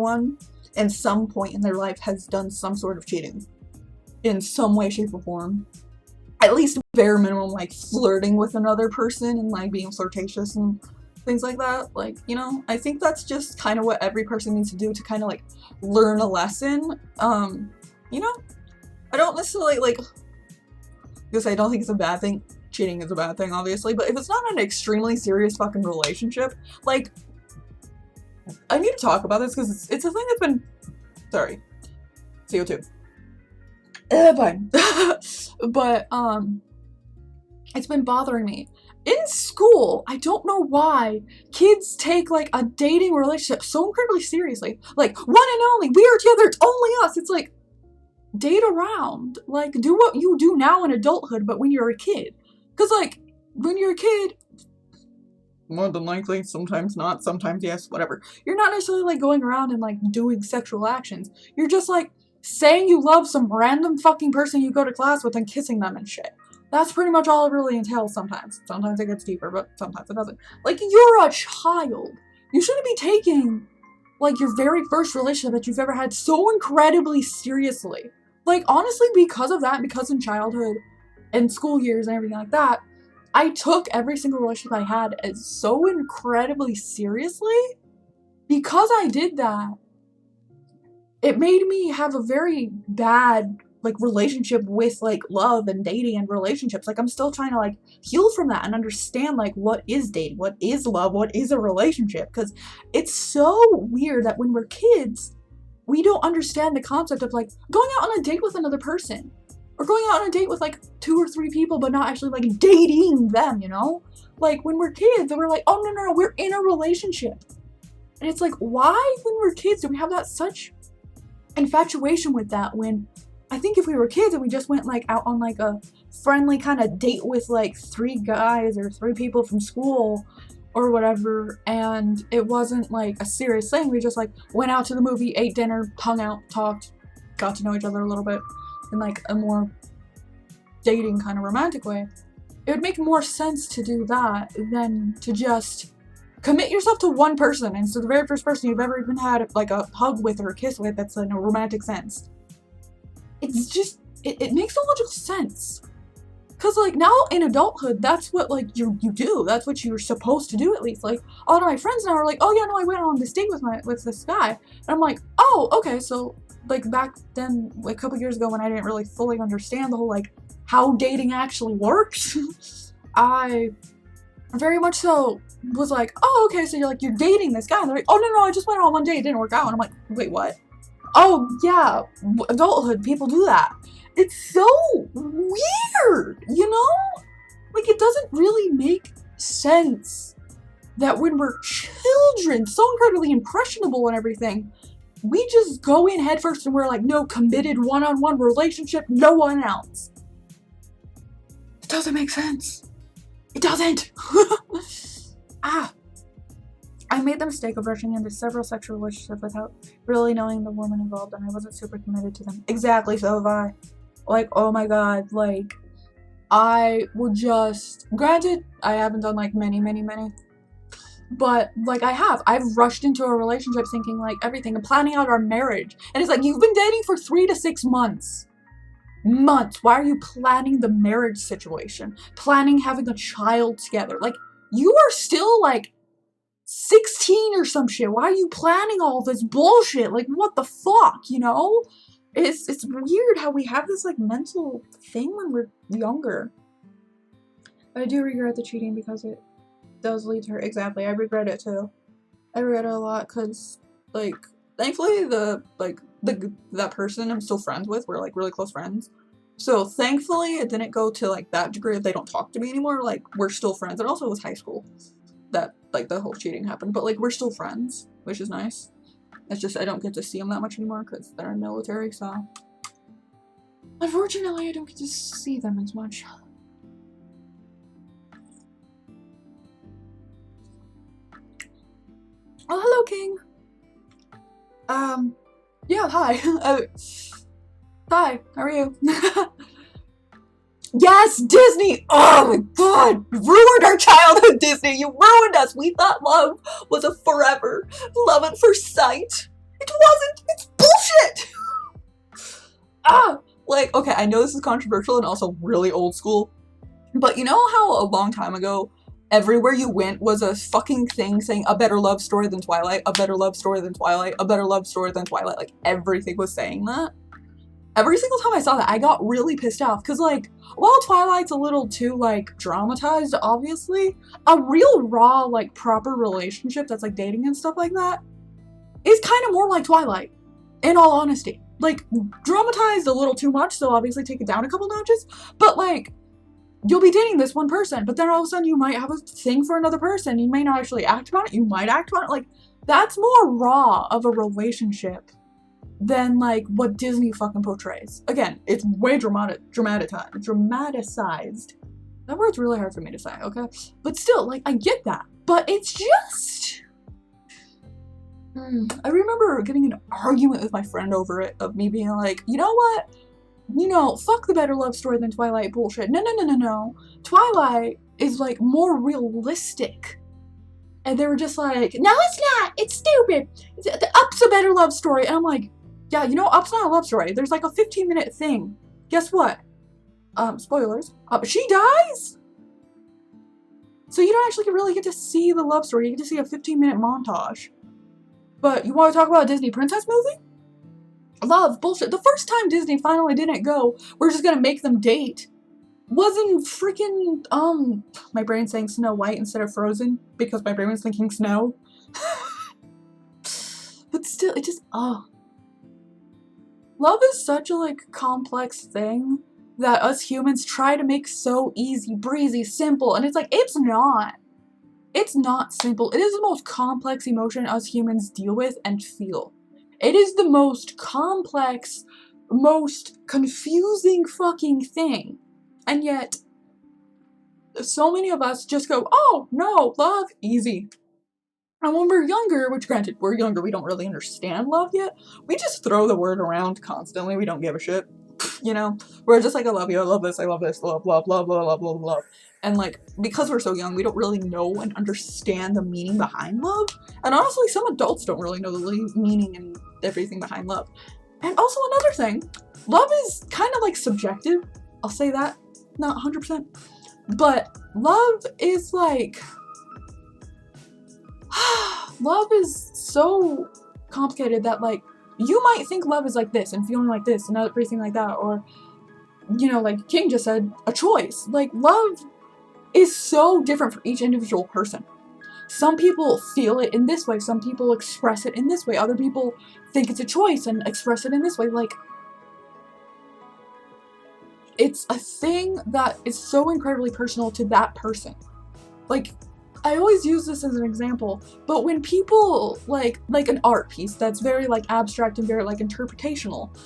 everyone in some point in their life has done some sort of cheating. In some way, shape, or form. At least bare minimum, like, flirting with another person and, like, being flirtatious and things like that. Like, you know, I think that's just kind of what every person needs to do to kind of, like, learn a lesson. You know? I don't necessarily, like, because I don't think it's a bad thing. Cheating is a bad thing, obviously, but if it's not an extremely serious fucking relationship, like, I need to talk about this because it's a thing that's been, sorry, CO2. Fine. But, it's been bothering me. In school, I don't know why kids take, like, a dating relationship so incredibly seriously. Like, one and only, we are together, it's only us. It's like, date around. Like, do what you do now in adulthood, but when you're a kid. Because, like, when you're a kid, more than likely, sometimes not, sometimes yes, whatever. You're not necessarily, like, going around and, like, doing sexual actions. You're just, like, saying you love some random fucking person you go to class with and kissing them and shit. That's pretty much all it really entails sometimes. Sometimes it gets deeper, but sometimes it doesn't. Like, you're a child. You shouldn't be taking, like, your very first relationship that you've ever had so incredibly seriously. Like, honestly, because of that, because in childhood and school years and everything like that, I took every single relationship I had as so incredibly seriously. Because I did that, it made me have a very bad, like, relationship with, like, love and dating and relationships. Like, I'm still trying to, like, heal from that and understand, like, what is dating, what is love, what is a relationship, because it's so weird that when we're kids, we don't understand the concept of, like, going out on a date with another person, or going out on a date with, like, 2 or 3 people, but not actually, like, dating them, you know? Like, when we're kids, we're like, oh, no, we're in a relationship. And it's like, why, when we're kids, do we have that such infatuation with that, when I think if we were kids and we just went, like, out on, like, a friendly kind of date with, like, 3 guys or 3 people from school or whatever, and it wasn't, like, a serious thing, we just, like, went out to the movie, ate dinner, hung out, talked, got to know each other a little bit in, like, a more dating kind of romantic way, it would make more sense to do that than to just commit yourself to one person, and so the very first person you've ever even had, like, a hug with or a kiss with that's in a romantic sense. It's just, it makes no logical sense. Because, like, now in adulthood, that's what, like, you do. That's what you're supposed to do, at least. Like, all of my friends now are like, oh, yeah, no, I went on this date with this guy. And I'm like, oh, okay, so, like, back then, like, a couple years ago when I didn't really fully understand the whole, like, how dating actually works, I very much so was like, oh, okay, so you're dating this guy. And they're like, oh, no, I just went on one date, it didn't work out. And I'm like, wait, what? Oh, yeah, adulthood, people do that. It's so weird, you know? Like, it doesn't really make sense that when we're children, so incredibly impressionable and everything, we just go in head first and we're like, no, committed one-on-one relationship, no one else. It doesn't make sense. It doesn't. I made the mistake of rushing into several sexual relationships without really knowing the woman involved, and I wasn't super committed to them. Exactly, so have I. Like, oh my god, like, I would just, granted, I haven't done, like, many, but, like, I've rushed into a relationship thinking, like, everything, and planning out our marriage, and it's like, you've been dating for 3 to 6 months. Why are you planning the marriage situation? Planning having a child together? Like, you are still, like, 16 or some shit. Why are you planning all this bullshit? Like, what the fuck, you know? It's weird how we have this, like, mental thing when we're younger. I do regret the cheating because it does lead to her. Exactly, I regret it too. I regret it a lot because, like, thankfully that person I'm still friends with, we're, like, really close friends. So thankfully it didn't go to, like, that degree of they don't talk to me anymore. Like, we're still friends. And also it was high school that, like, the whole cheating happened. But, like, we're still friends, which is nice. It's just I don't get to see them that much anymore because they're in military, so unfortunately I don't get to see them as much. Oh, hello, King. Yeah, hi. Hi, how are you? Yes, Disney! Oh my god! You ruined our childhood, Disney! You ruined us! We thought love was a forever love at first sight. It wasn't. It's bullshit. Like, okay, I know this is controversial and also really old school, but you know how a long time ago, everywhere you went was a fucking thing saying a better love story than Twilight, a better love story than Twilight, a better love story than Twilight. Like, everything was saying that. Every single time I saw that, I got really pissed off, because, like, while Twilight's a little too, like, dramatized, obviously, a real raw, like, proper relationship that's, like, dating and stuff like that is kind of more like Twilight, in all honesty. Like, dramatized a little too much, so obviously take it down a couple notches, but, like, you'll be dating this one person, but then all of a sudden you might have a thing for another person. You may not actually act upon it, you might act upon it. Like, that's more raw of a relationship than, like, what Disney fucking portrays. Again, it's way dramatized. That word's really hard for me to say, okay? But still, like, I get that. But it's just... I remember getting an argument with my friend over it, of me being like, you know what? You know, fuck the better love story than Twilight bullshit. No. Twilight is, like, more realistic. And they were just like, no, it's not. It's stupid. Up's a better love story. And I'm like, yeah, you know, Up's not a love story. There's, like, a 15-minute thing. Guess what? Spoilers. She dies? So you don't actually really get to see the love story. You get to see a 15-minute montage. But you want to talk about a Disney princess movie? Love, bullshit. The first time Disney finally didn't go, we're just gonna make them date, was in freaking, my brain's saying Snow White instead of Frozen, because my brain was thinking snow. But still, it just, love is such a, like, complex thing that us humans try to make so easy, breezy, simple, and it's like, it's not. It's not simple. It is the most complex emotion us humans deal with and feel. It is the most complex, most confusing fucking thing. And yet, so many of us just go, oh, no, love, easy. And when we're younger, which granted, we're younger, we don't really understand love yet, we just throw the word around constantly, we don't give a shit. You know? We're just like, I love you, I love this, love, love, love, love, love, love, love. And, like, because we're so young, we don't really know and understand the meaning behind love. And honestly, some adults don't really know the meaning and everything behind love. And also another thing, love is kind of, like, subjective. I'll say that. Not 100%. But love is, like... love is so complicated that, like, you might think love is like this and feeling like this and everything like that. Or, you know, like King just said, a choice. Like, love is so different for each individual person. Some people feel it in this way, some people express it in this way, other people think it's a choice and express it in this way. Like, it's a thing that is so incredibly personal to that person. Like, I always use this as an example, but when people, like an art piece that's very, like, abstract and very, like, interpretational,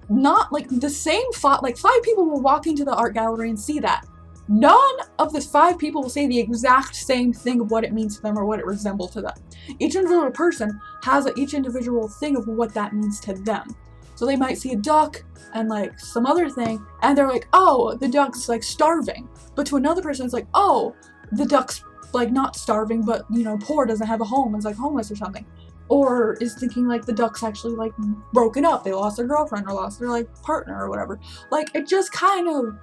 not, like, the same like, 5 people will walk into the art gallery and see that. None of the 5 people will say the exact same thing of what it means to them or what it resembles to them. Each individual person has each individual thing of what that means to them. So they might see a duck and, like, some other thing, and they're like, oh, the duck's, like, starving. But to another person, it's like, oh, the duck's, like, not starving, but, you know, poor, doesn't have a home, is, like, homeless or something. Or is thinking, like, the duck's actually, like, broken up. They lost their girlfriend or lost their, like, partner or whatever. Like, it just kind of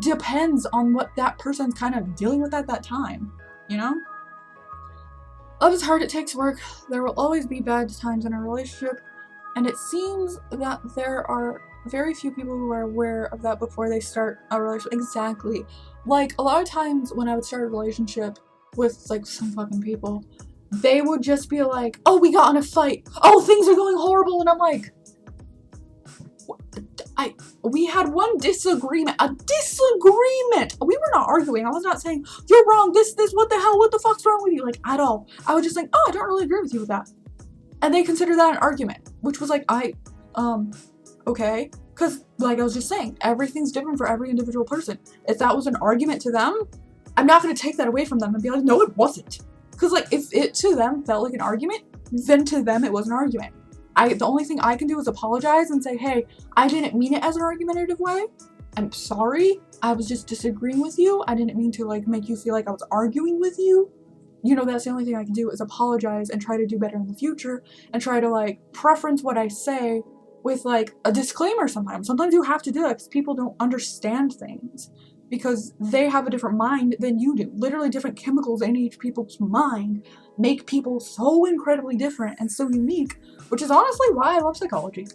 depends on what that person's kind of dealing with at that time, you know? Love is hard, it takes work. There will always be bad times in a relationship, and it seems that there are very few people who are aware of that before they start a relationship. Exactly. Like, a lot of times when I would start a relationship with, like, some fucking people, they would just be like, oh, we got in a fight. Oh, things are going horrible. And I'm like, we had one disagreement. A disagreement! We were not arguing. I was not saying, you're wrong, this, what the hell, what the fuck's wrong with you? Like, at all. I was just like, oh, I don't really agree with you with that. And they consider that an argument, which was like, okay. Because, like I was just saying, everything's different for every individual person. If that was an argument to them, I'm not going to take that away from them and be like, no, it wasn't. Because, like, if it to them felt like an argument, then to them it was an argument. The only thing I can do is apologize and say, hey, I didn't mean it as an argumentative way. I'm sorry. I was just disagreeing with you. I didn't mean to, like, make you feel like I was arguing with you. you know, that's the only thing I can do is apologize and try to do better in the future and try to, like, preference what I say with, like, a disclaimer sometimes. Sometimes you have to do that because people don't understand things because they have a different mind than you do. Literally different chemicals in each people's mind make people so incredibly different and so unique, which is honestly why I love psychology.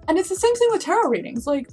And it's the same thing with tarot readings. Like,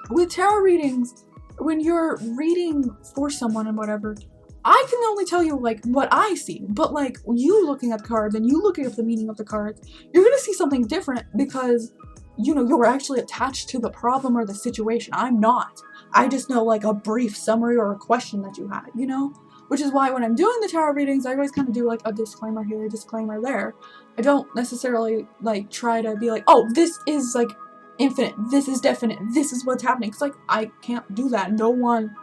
with tarot readings, when you're reading for someone and whatever, I can only tell you, like, what I see, but, like, you looking at cards and you looking at the meaning of the cards, you're gonna see something different because, you know, you're actually attached to the problem or the situation. I'm not. I just know, like, a brief summary or a question that you had, you know? Which is why when I'm doing the tarot readings, I always kind of do, like, a disclaimer here, a disclaimer there. I don't necessarily, like, try to be like, oh, this is, like, infinite, this is definite, this is what's happening. Because, like, I can't do that. No one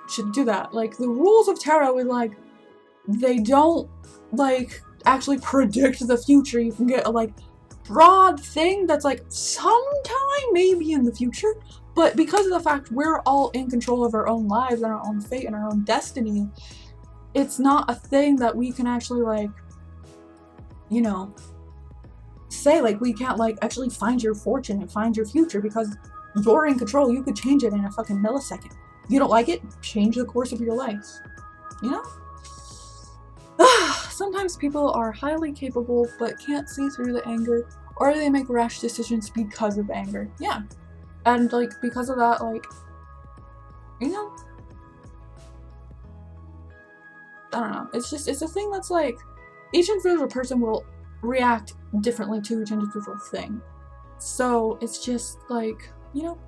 should do that. Like, the rules of tarot is, like, they don't, like, actually predict the future. You can get a, like, broad thing that's, like, sometime maybe in the future, but because of the fact we're all in control of our own lives and our own fate and our own destiny, it's not a thing that we can actually, like, you know, say, like, we can't, like, actually find your fortune and find your future because you're in control. You could change it in a fucking millisecond. You don't like it, change the course of your life, you know? Sometimes people are highly capable but can't see through the anger, or they make rash decisions because of anger. Yeah. And, like, because of that, like, you know? I don't know. It's just, it's a thing that's, like, each individual person will react differently to each individual thing. So, it's just, like, you know?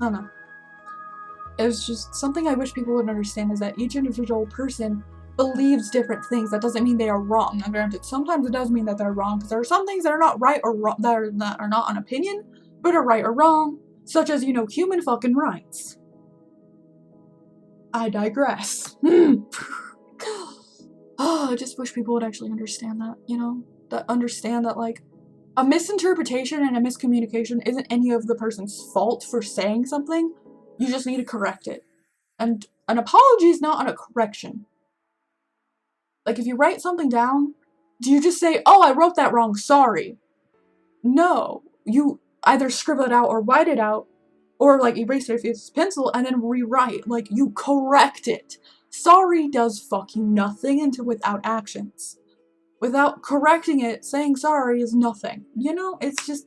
I don't know. It's just something I wish people would understand is that each individual person believes different things. That doesn't mean they are wrong. And granted, sometimes it does mean that they're wrong because there are some things that are not right or wrong, that are not an opinion, but are right or wrong, such as, you know, human fucking rights. I digress. Oh, I just wish people would actually understand that, you know? That understand that, like, a misinterpretation and a miscommunication isn't any of the person's fault for saying something. You just need to correct it. And an apology is not a correction. Like, if you write something down, do you just say, oh, I wrote that wrong, sorry? No. You either scribble it out or write it out, or, like, erase it if it's pencil, and then rewrite. Like, you correct it. Sorry does fucking nothing until without actions. Without correcting it, saying sorry is nothing. You know, it's just,